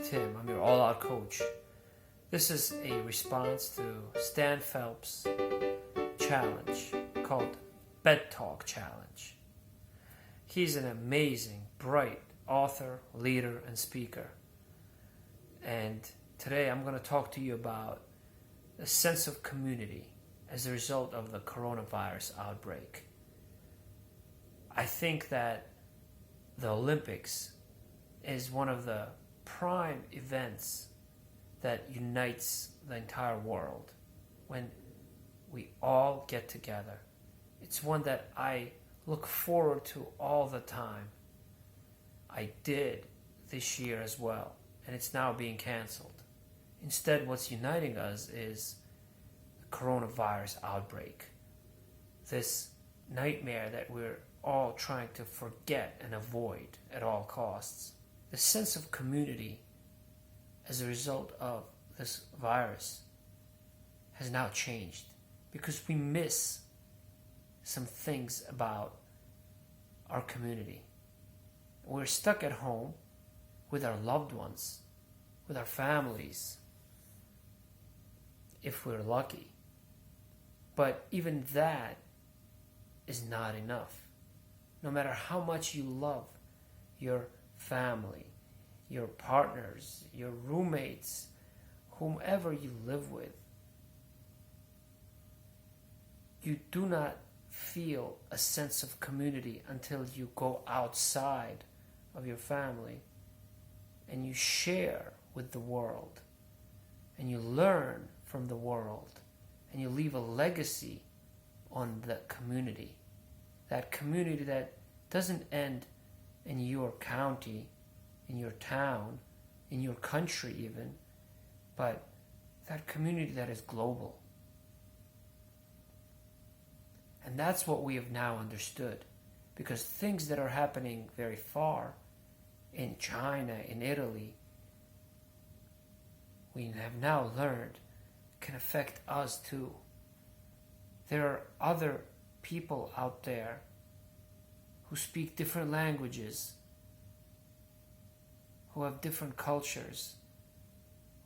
Tim. I'm your all-out coach. This is a response to Stan Phelps' challenge called Bed Talk Challenge. He's an amazing, bright author, leader, and speaker. And today I'm going to talk to you about a sense of community as a result of the coronavirus outbreak. I think that the Olympics is one of the prime events that unites the entire world when we all get together. It's one that I look forward to all the time. I did this year as well, and it's now being canceled. Instead, what's uniting us is the coronavirus outbreak. This nightmare that we're all trying to forget and avoid at all costs. The sense of community as a result of this virus has now changed because we miss some things about our community. We're stuck at home with our loved ones, with our families, if we're lucky. But even that is not enough. No matter how much you love your family, your partners, your roommates, whomever you live with, you do not feel a sense of community until you go outside of your family and you share with the world and you learn from the world and you leave a legacy on the community. That community that doesn't end in your county, in your town, in your country even, but that community that is global. And that's what we have now understood, because things that are happening very far in China, in Italy, we have now learned can affect us too. There are other people out there who speak different languages, who have different cultures,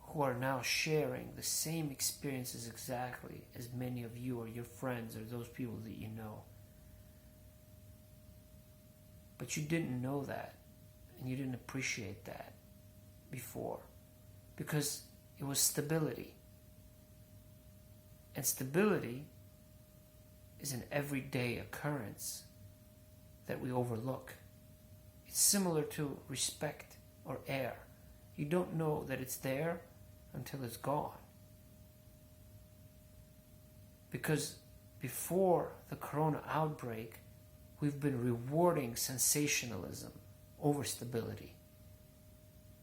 who are now sharing the same experiences exactly as many of you or your friends or those people that you know. But you didn't know that, and you didn't appreciate that before, because it was stability. And stability is an everyday occurrence that we overlook. It's similar to respect or air. You don't know that it's there until it's gone. Because before the corona outbreak, we've been rewarding sensationalism over stability.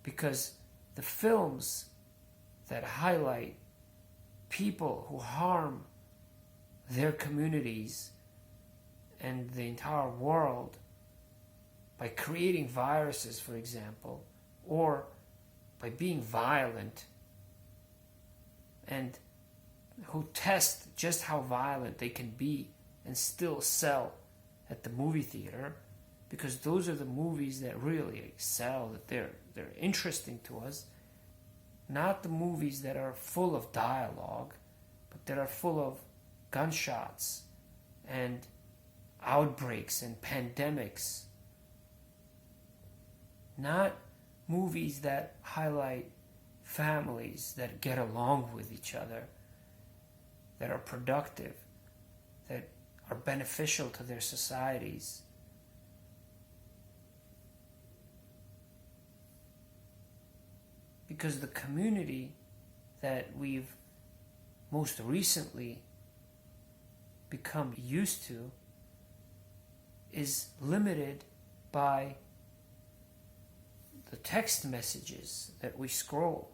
Because the films that highlight people who harm their communities and the entire world by creating viruses, for example, or by being violent, and who test just how violent they can be and still sell at the movie theater, because those are the movies that really sell, that they're interesting to us, not the movies that are full of dialogue, but that are full of gunshots and outbreaks and pandemics. Not movies that highlight families that get along with each other, that are productive, that are beneficial to their societies. Because the community that we've most recently become used to is limited by the text messages that we scroll,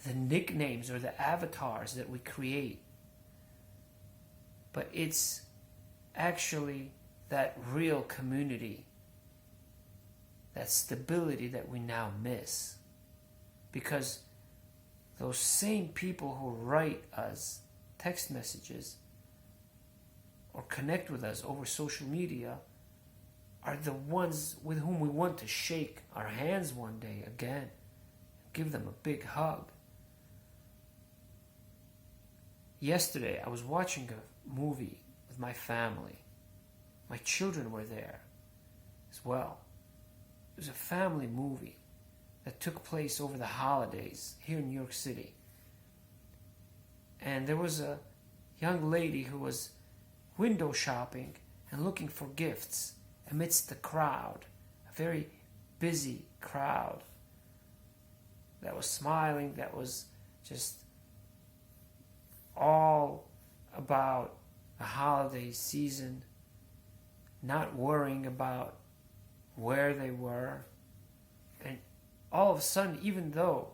the nicknames or the avatars that we create. But it's actually that real community, that stability that we now miss. Because those same people who write us text messages or connect with us over social media are the ones with whom we want to shake our hands one day again, give them a big hug. Yesterday, I was watching a movie with my family. My children were there as well. It was a family movie that took place over the holidays here in New York City. And there was a young lady who was window shopping and looking for gifts amidst the crowd, a very busy crowd that was smiling, that was just all about the holiday season, not worrying about where they were. And all of a sudden, even though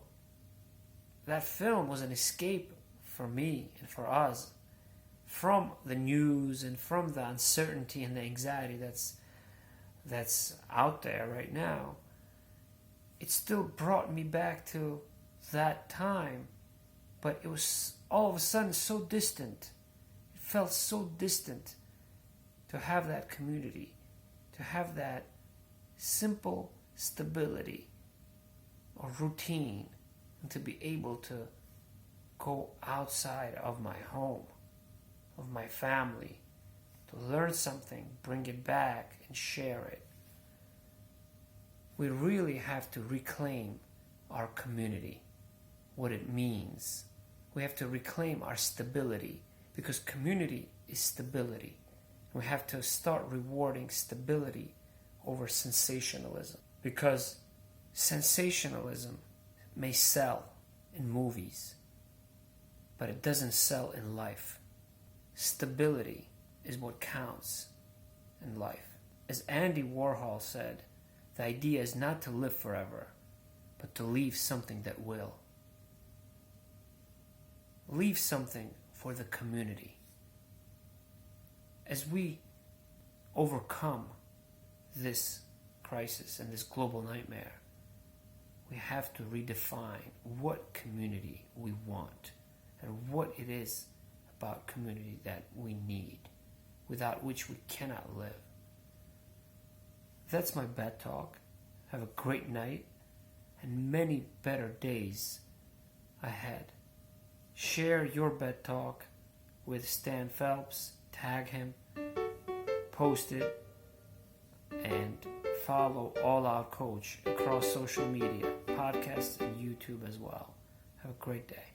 that film was an escape for me and for us from the news and from the uncertainty and the anxiety that's out there right now, it still brought me back to that time. But it was all of a sudden so distant. It felt so distant to have that community, to have that simple stability or routine, and to be able to go outside of my home, of my family, to learn something, bring it back, and share it. We really have to reclaim our community, what it means. We have to reclaim our stability, because community is stability. We have to start rewarding stability over sensationalism, because sensationalism may sell in movies, but it doesn't sell in life. Stability is what counts in life. As Andy Warhol said, the idea is not to live forever, but to leave something that will. Leave something for the community. As we overcome this crisis and this global nightmare, we have to redefine what community we want and what it is about community that we need, without which we cannot live. That's my bed talk. Have a great night and many better days ahead. Share your bed talk with Stan Phelps, tag him, post it, and follow All Out Coach across social media, podcasts, and YouTube as well. Have a great day.